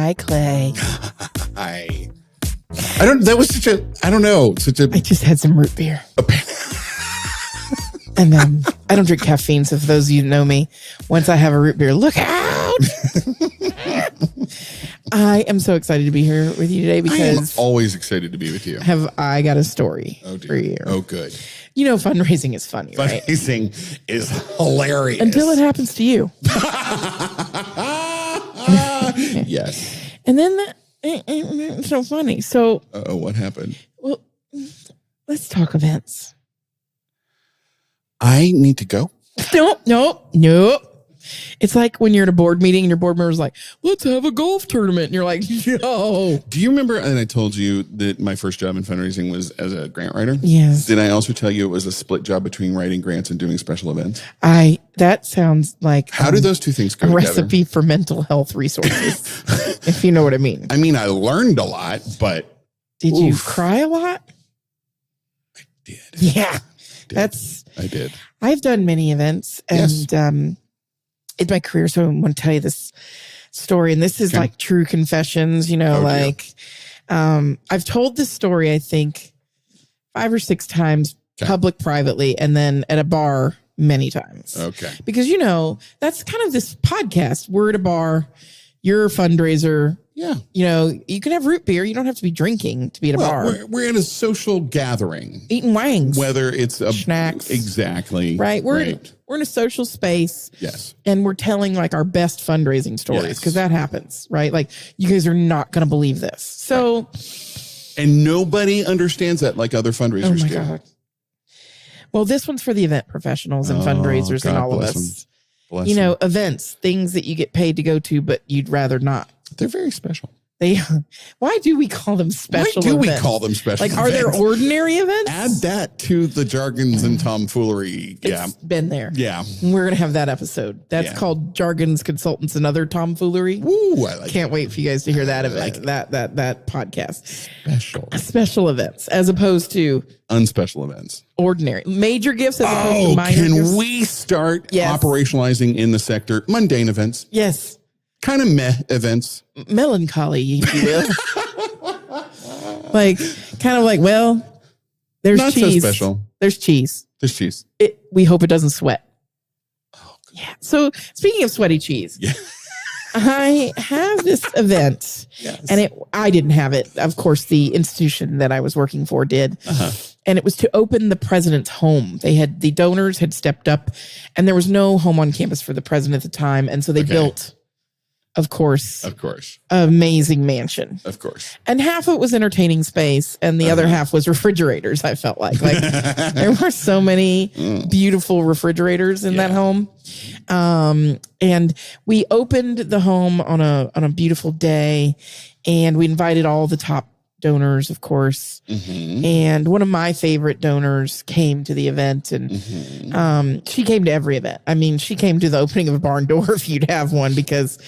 Hi, Clay. Hi. That was such a, I don't know, such a. I just had some root beer. And I don't drink caffeine, so for those of you who know me, once I have a root beer, look out! I am so excited to be here with you today because I am always excited to be with you. I got a story for you. Oh, good. You know, fundraising is funny, right? Fundraising is hilarious. Until it happens to you. Yes. And then it's so funny. So, what happened? Well, let's talk events. I need to go. No. It's like when you're at a board meeting and your board member's like, let's have a golf tournament. And you're like, no. Do you remember, and I told you that my first job in fundraising was as a grant writer? Yes. Did I also tell you it was a split job between writing grants and doing special events? That sounds like how do those two things go together? Recipe for mental health resources, if you know what I mean. I mean, I learned a lot, but did you cry a lot? I did. Yeah. I did. I've done many events and in my career, so I want to tell you this story, and this is like true confessions, you know, I've told this story, I think 5 or 6 times, public, privately, and then at a bar many times. Okay. Because, you know, that's kind of this podcast. We're at a bar, you're a fundraiser. Yeah. You know, you can have root beer. You don't have to be drinking to be at a bar. We're at a social gathering. Eating wangs. Whether it's snacks. Exactly. Right. We're in a social space. Yes. And we're telling like our best fundraising stories because that happens, right? Like you guys are not going to believe this. So. Right. And nobody understands that like other fundraisers do. God. Well, this one's for the event professionals and fundraisers and all of us. You know, events, things that you get paid to go to, but you'd rather not. They're very special. Why do we call them special events? Why do we call them special events? Are there ordinary events? Add that to the jargons and tomfoolery. It's been there. Yeah. We're going to have that episode. That's called Jargons, Consultants, and Other Tomfoolery. Ooh, I like Can't wait for you guys to hear that event, that podcast. Special events, as opposed to unspecial events. Ordinary. Major gifts as opposed to minor gifts. Can we start operationalizing in the sector mundane events? Yes. Kind of meh events. Melancholy, if you will. kind of like, well, there's not cheese. So special. There's cheese. There's cheese. We hope it doesn't sweat. Oh, yeah. So speaking of sweaty cheese, I have this event and I didn't have it. Of course, the institution that I was working for did. And it was to open the president's home. The donors had stepped up and there was no home on campus for the president at the time. And so they built, of course, amazing mansion. Of course. And half of it was entertaining space and the other half was refrigerators, I felt like. There were so many beautiful refrigerators in that home. And we opened the home on a beautiful day and we invited all the top donors, of course. And one of my favorite donors came to the event and she came to every event. I mean, she came to the opening of a barn door if you'd have one because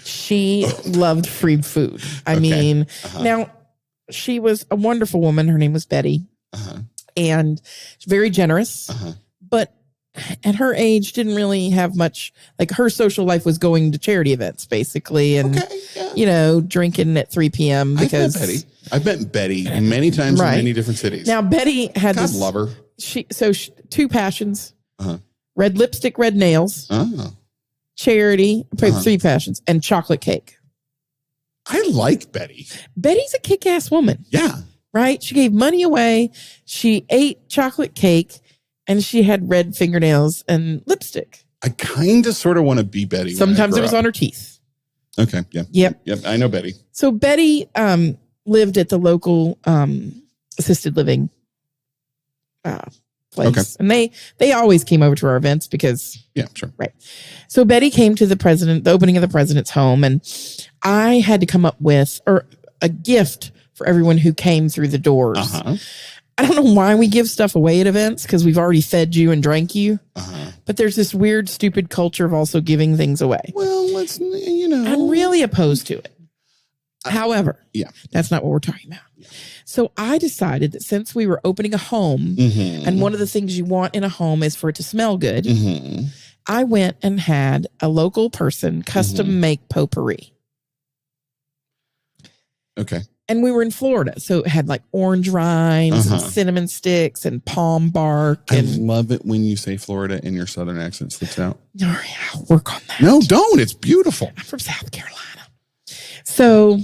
she loved free food. I mean, now she was a wonderful woman. Her name was Betty and very generous, but at her age didn't really have much, like her social life was going to charity events basically and, you know, drinking at 3 p.m. because I've met Betty many times in many different cities. Now, Betty had this. love her. She 2 passions, red lipstick, red nails, charity, 3 passions, and chocolate cake. I like Betty. Betty's a kick-ass woman. Yeah. Right? She gave money away. She ate chocolate cake and she had red fingernails and lipstick. I kind of sort of want to be Betty. Sometimes it was on her teeth. Okay. Yeah. Yep. I know Betty. So Betty lived at the local assisted living place. And they always came over to our events because right. So Betty came to the opening of the president's home, and I had to come up with a gift for everyone who came through the doors. I don't know why we give stuff away at events because we've already fed you and drank you. But there's this weird, stupid culture of also giving things away. Well, I'm really opposed to it. However, that's not what we're talking about. So I decided that since we were opening a home and one of the things you want in a home is for it to smell good, I went and had a local person custom make potpourri. Okay. And we were in Florida, so it had like orange rinds and cinnamon sticks and palm bark. And I love it when you say Florida and your Southern accent slips out. All right, I'll work on that. No, don't. It's beautiful. I'm from South Carolina. So,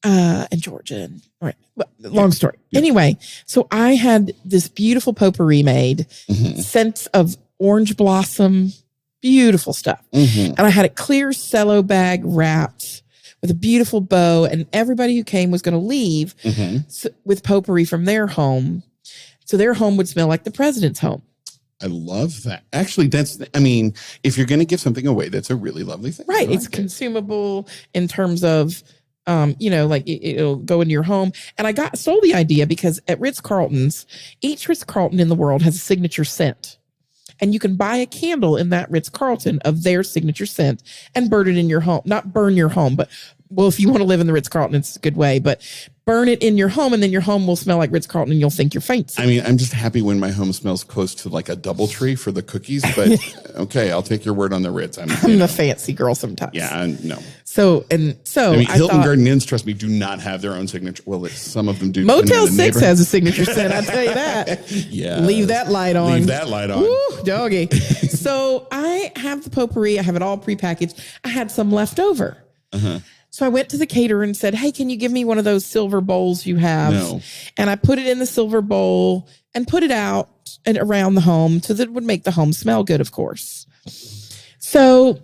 and Georgia. And, all right, long story. Yeah. Anyway, so I had this beautiful potpourri made, scents of orange blossom, beautiful stuff. And I had a clear cello bag wrapped with a beautiful bow, and everybody who came was going to leave with potpourri from their home. So their home would smell like the president's home. I love that. Actually, if you're going to give something away, that's a really lovely thing. Right. It's consumable in terms of, like it'll go into your home. And I stole the idea because at Ritz-Carlton's, each Ritz-Carlton in the world has a signature scent. And you can buy a candle in that Ritz-Carlton of their signature scent and burn it in your home. Not burn your home, but, well, if you want to live in the Ritz-Carlton, it's a good way. But burn it in your home, and then your home will smell like Ritz-Carlton, and you'll think you're fancy. I mean, I'm just happy when my home smells close to like a DoubleTree for the cookies. But okay, I'll take your word on the Ritz. I'm the fancy girl sometimes. Yeah, no. So I mean, Hilton Garden Inns, trust me, do not have their own signature. Well, some of them do. Motel 6 has a signature scent. I'll tell you that. Yeah. Leave that light on. Leave that light on. Woo, doggy. So I have the potpourri. I have it all prepackaged. I had some left over. So I went to the caterer and said, hey, can you give me one of those silver bowls you have? No. And I put it in the silver bowl and put it out and around the home so that it would make the home smell good, of course. So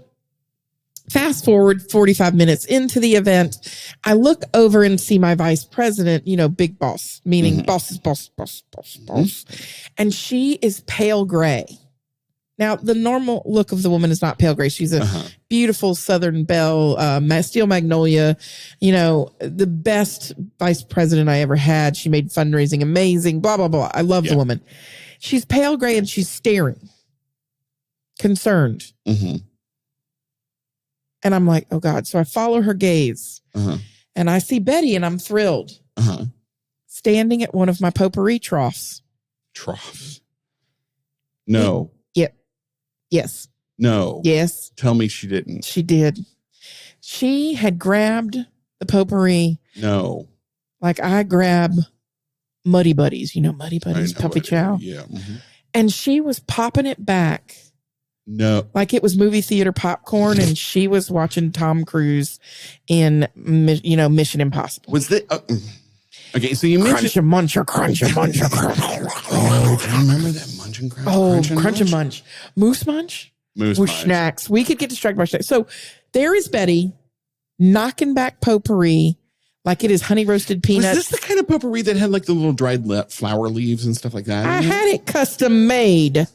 fast forward 45 minutes into the event, I look over and see my vice president, big boss, meaning boss. And she is pale gray. Now, the normal look of the woman is not pale gray. She's a beautiful Southern belle, steel magnolia, the best vice president I ever had. She made fundraising amazing, blah, blah, blah. I love the woman. She's pale gray and she's staring, concerned. And I'm like, oh God. So I follow her gaze and I see Betty and I'm thrilled. Standing at one of my potpourri troughs. Troughs? No. Yes. No. Yes. Tell me she didn't. She did. She had grabbed the potpourri. No. Like I grab Muddy Buddies. Muddy Buddies, Puppy Chow. Yeah. And she was popping it back. No. Like it was movie theater popcorn and she was watching Tom Cruise in, Mission Impossible. Was that... okay, so you mentioned... Crunch a muncher. Oh, do you remember that Munch and Crunch? Oh, Crunch and Munch. Moose Munch? Moose With Munch. snacks. We could get distracted by snacks. So there is Betty knocking back potpourri like it is honey roasted peanuts. Was this the kind of potpourri that had like the little dried flower leaves and stuff like that? I had it custom made.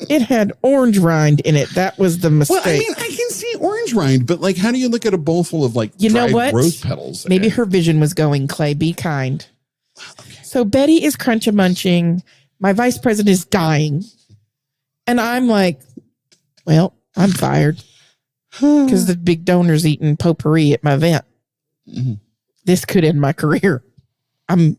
It had orange rind in it. That was the mistake. Well, I mean, I can see orange rind, but like, how do you look at a bowl full of like dried rose petals? Maybe her vision was going, Clay, be kind. Okay. So Betty is crunch munching. My vice president is dying. And I'm like, well, I'm fired because the big donor's eating potpourri at my event. This could end my career. I'm,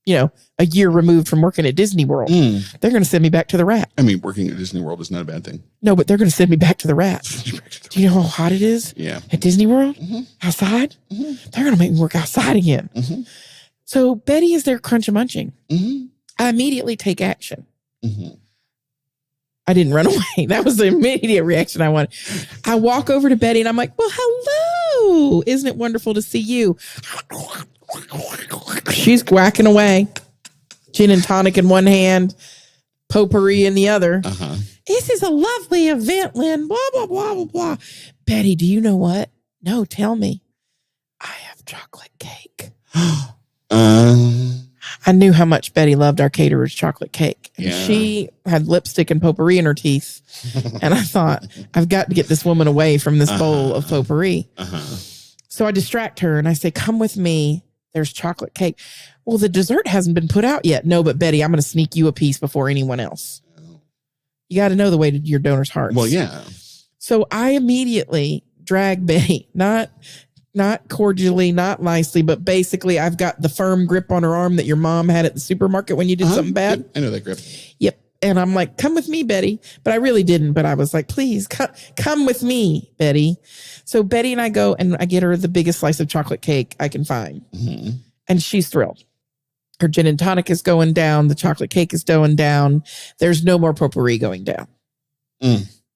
a year removed from working at Disney World. They're going to send me back to the rat. I mean, working at Disney World is not a bad thing. No, but they're going to send me back to the rat. Do you know how hot it is? Yeah. At Disney World? Outside? They're going to make me work outside again. So Betty is there crunch munching. I immediately take action. I didn't run away. That was the immediate reaction I wanted. I walk over to Betty and I'm like, well, hello. Isn't it wonderful to see you? She's whacking away. Gin and tonic in one hand, potpourri in the other. This is a lovely event, Lynn. Blah, blah, blah, blah, blah. Betty, do you know what? No, tell me. I have chocolate cake. I knew how much Betty loved our caterer's chocolate cake. And she had lipstick and potpourri in her teeth. And I thought, I've got to get this woman away from this bowl of potpourri. So I distract her and I say, come with me. There's chocolate cake. Well, the dessert hasn't been put out yet. No, but Betty, I'm going to sneak you a piece before anyone else. You got to know the way to your donor's hearts. Well, yeah. So I immediately drag Betty, not cordially, not nicely, but basically I've got the firm grip on her arm that your mom had at the supermarket when you did something bad. I know that grip. Yep. And I'm like, come with me, Betty. But I really didn't. But I was like, please come with me, Betty. So Betty and I go and I get her the biggest slice of chocolate cake I can find. Mm-hmm. And she's thrilled. Her gin and tonic is going down. The chocolate cake is going down. There's no more potpourri going down.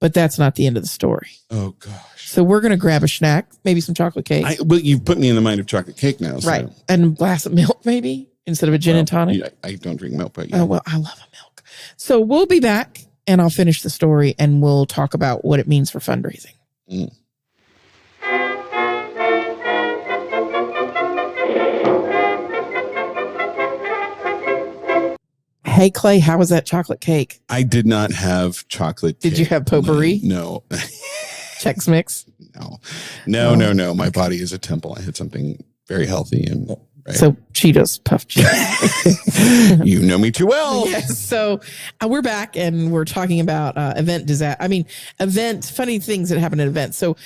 But that's not the end of the story. Oh, gosh. So we're going to grab a snack, maybe some chocolate cake. Well, you've put me in the mind of chocolate cake now. So. Right. And a glass of milk, maybe, instead of a gin and tonic. Yeah, I don't drink milk, but yeah. Oh, well, I love a milk. So we'll be back and I'll finish the story and we'll talk about what it means for fundraising. Hey, Clay, how was that chocolate cake? I did not have chocolate cake. Did you have potpourri? No. Chex Mix? No. My body is a temple. I had something very healthy and right. So Cheetos, puff Cheetos. You know me too well. Yes. So we're back and we're talking about funny things that happen at events. So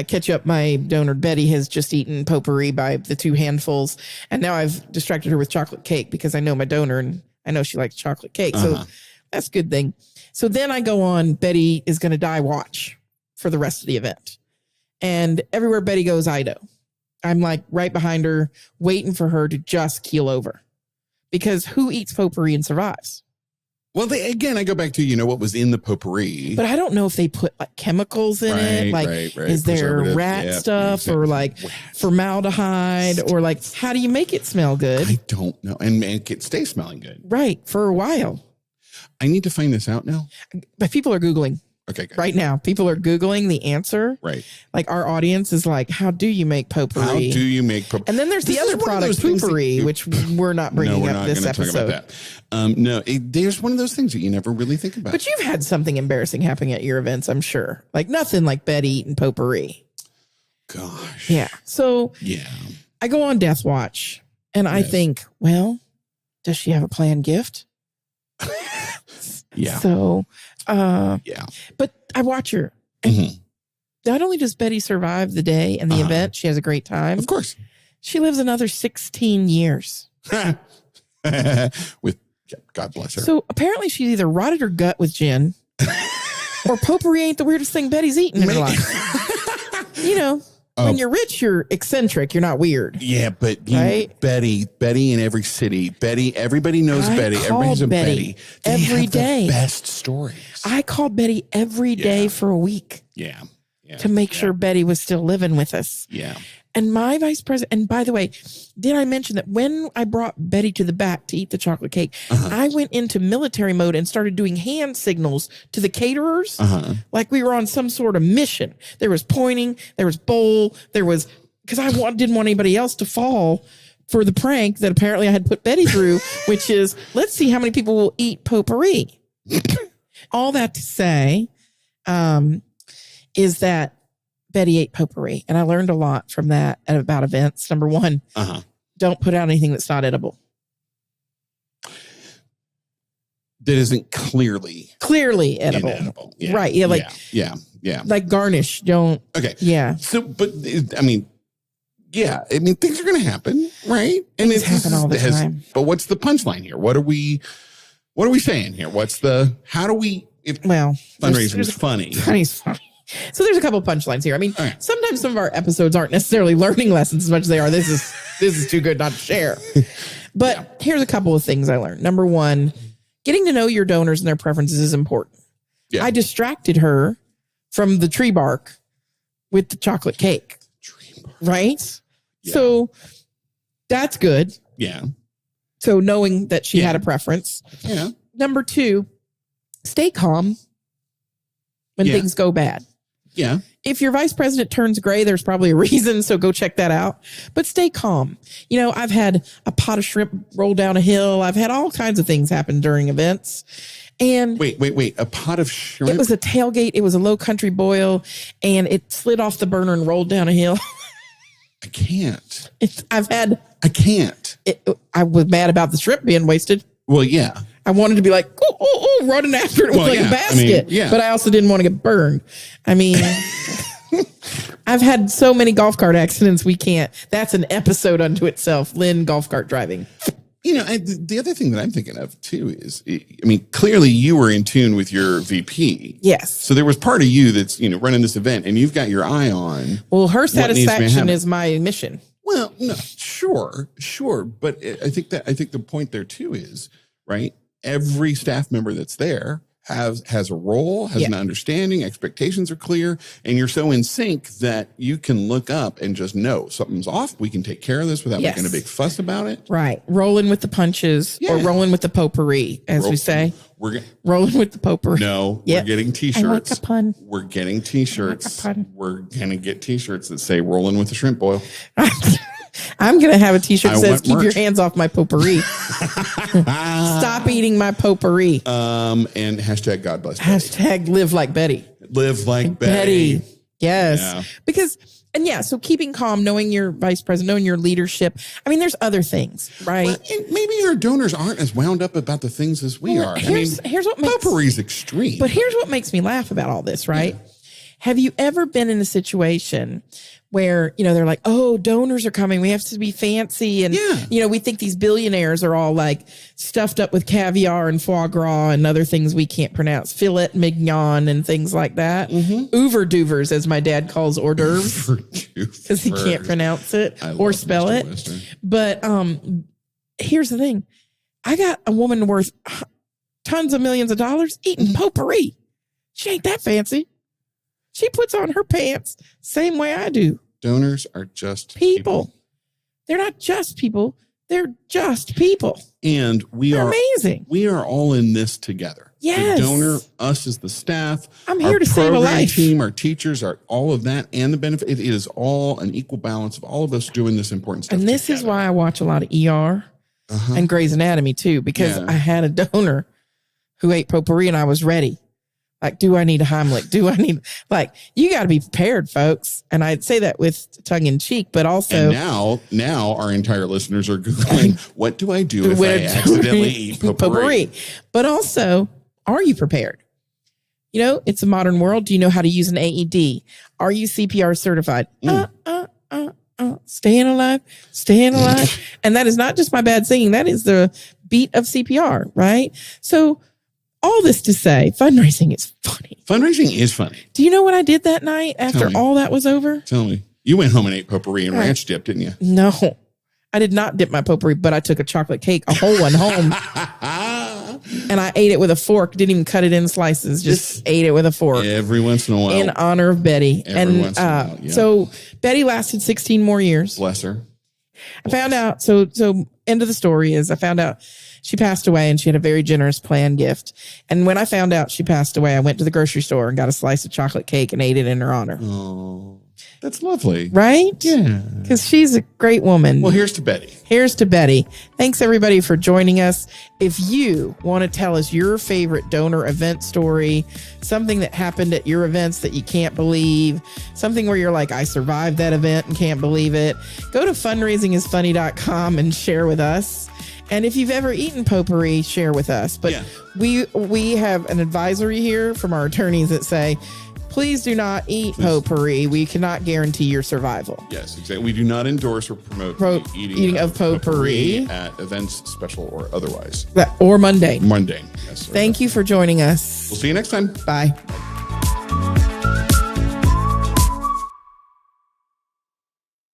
catch up, my donor Betty has just eaten potpourri by the 2 handfuls. And now I've distracted her with chocolate cake because I know my donor and I know she likes chocolate cake. So that's a good thing. So then I go on, Betty is going to die watch for the rest of the event. And everywhere Betty goes, I go. I'm like right behind her, waiting for her to just keel over. Because who eats potpourri and survives? Well, again, I go back to, what was in the potpourri. But I don't know if they put like chemicals in it. Like, is there rat stuff or like formaldehyde or like, how do you make it smell good? I don't know. And make it stay smelling good. Right. For a while. I need to find this out now. But people are Googling. Okay, good. Right now, people are Googling the answer. Right. Like our audience is like, how do you make potpourri? How do you make potpourri? And then there's the other product, potpourri, which we're not bringing up this episode. Talk about that. There's one of those things that you never really think about. But you've had something embarrassing happening at your events, I'm sure. Like nothing like Betty eating potpourri. Gosh. Yeah. So yeah, I go on Death Watch and I think, well, does she have a planned gift? Yeah. So, yeah. But I watch her. And not only does Betty survive the day and the event, she has a great time. Of course. She lives another 16 years. With God bless her. So apparently she's either rotted her gut with gin or potpourri ain't the weirdest thing Betty's eaten in her life. When you're rich, you're eccentric. You're not weird. Yeah, but right? Betty in every city. Everybody knows Betty. Everybody has a Betty. Every day. The best stories. I called Betty every day for a week. Yeah. To make sure Betty was still living with us. Yeah. And my vice president, and by the way, did I mention that when I brought Betty to the back to eat the chocolate cake, I went into military mode and started doing hand signals to the caterers like we were on some sort of mission. There was pointing, there was bowl, there was, because I didn't want anybody else to fall for the prank that apparently I had put Betty through, which is, let's see how many people will eat potpourri. All that to say is that Betty ate potpourri, and I learned a lot from that about events. Number one, don't put out anything that's not edible. That isn't clearly edible. Inedible. Yeah. Right. Yeah. Yeah. Like garnish. Don't. Okay. Yeah. So, but I mean, things are going to happen, right? And things happen all the time. But what's the punchline here? What are we saying here? Fundraising is funny. Funny's funny. So there's a couple punchlines here. I mean, sometimes some of our episodes aren't necessarily learning lessons as much as they are. This is too good not to share. But here's a couple of things I learned. Number one, getting to know your donors and their preferences is important. Yeah. I distracted her from the tree bark with the chocolate cake. Right? Yeah. So that's good. Yeah. So knowing that she had a preference. Yeah. Number two, stay calm when things go bad. Yeah. If your vice president turns gray, there's probably a reason. So go check that out. But stay calm. I've had a pot of shrimp roll down a hill. I've had all kinds of things happen during events. And wait. A pot of shrimp? It was a tailgate. It was a low country boil. And it slid off the burner and rolled down a hill. I can't. I can't. I was mad about the shrimp being wasted. Well, yeah. I wanted to be like, running after it with a basket. But I also didn't want to get burned. I mean, I've had so many golf cart accidents. We can't. That's an episode unto itself. Lynn, golf cart driving. The other thing that I'm thinking of too is, clearly you were in tune with your VP. Yes. So there was part of you that's, running this event and you've got your eye on. Well, her satisfaction is my mission. Well, no, sure. But I think the point there too is, right, every staff member that's there has a role, has an understanding, expectations are clear, and you're so in sync that you can look up and just know something's off. We can take care of this without making a big fuss about it. Right. Rolling with the punches or rolling with the potpourri, as we say. Rolling with the potpourri. No, we're getting T-shirts. I like a pun. We're getting T-shirts. We're going to get T-shirts that say rolling with the shrimp boil. I'm going to have a T-shirt that says, keep your hands off my potpourri. Stop eating my potpourri. And hashtag God bless Betty. Hashtag live like Betty. Live like Betty. Yes. Yeah. So keeping calm, knowing your vice president, knowing your leadership. There's other things, right? Well, maybe our donors aren't as wound up about the things as we are. Here's what makes potpourri's extreme. But here's what makes me laugh about all this, right? Yeah. Have you ever been in a situation where, they're like, oh, donors are coming. We have to be fancy. And, we think these billionaires are all like stuffed up with caviar and foie gras and other things we can't pronounce, filet mignon and things like that. Ouverduvers, as my dad calls hors d'oeuvres, because he can't pronounce it or spell it. Western. But here's the thing. I got a woman worth tons of millions of dollars eating potpourri. She ain't that fancy. She puts on her pants same way I do. Donors are just people. They're not just people. They're just people. And they're amazing. We are all in this together. Yes. The donor, us as the staff. I'm here to save a life. Team, our teachers, all of that, and the benefit. It is all an equal balance of all of us doing this important stuff. And this is why I watch a lot of ER and Grey's Anatomy too, because I had a donor who ate potpourri and I was ready. Like, do I need a Heimlich? You got to be prepared, folks. And I'd say that with tongue in cheek, but also. And now our entire listeners are Googling, what do I do if I accidentally eat potpourri? But also, are you prepared? It's a modern world. Do you know how to use an AED? Are you CPR certified? Staying alive. And that is not just my bad singing. That is the beat of CPR, right? So, all this to say, fundraising is funny. Fundraising is funny. Do you know what I did that night after all that was over? Tell me. You went home and ate potpourri and ranch dip, didn't you? No, I did not dip my potpourri, but I took a chocolate cake, a whole one home. And I ate it with a fork. Didn't even cut it in slices. Just ate it with a fork. Every once in a while. In honor of Betty. So Betty lasted 16 more years. Bless her. I found out. So end of the story is I found out she passed away and she had a very generous planned gift. And when I found out she passed away, I went to the grocery store and got a slice of chocolate cake and ate it in her honor. Oh, that's lovely. Right? Yeah. Because she's a great woman. Well, here's to Betty. Thanks, everybody, for joining us. If you want to tell us your favorite donor event story, something that happened at your events that you can't believe, something where you're like, I survived that event and can't believe it, go to fundraisingisfunny.com and share with us. And if you've ever eaten potpourri, share with us. But we have an advisory here from our attorneys that say, please do not eat potpourri. We cannot guarantee your survival. Yes, exactly. We do not endorse or promote eating of potpourri at events, special or otherwise. Or mundane. Mundane, yes. Thank you for joining us. We'll see you next time. Bye.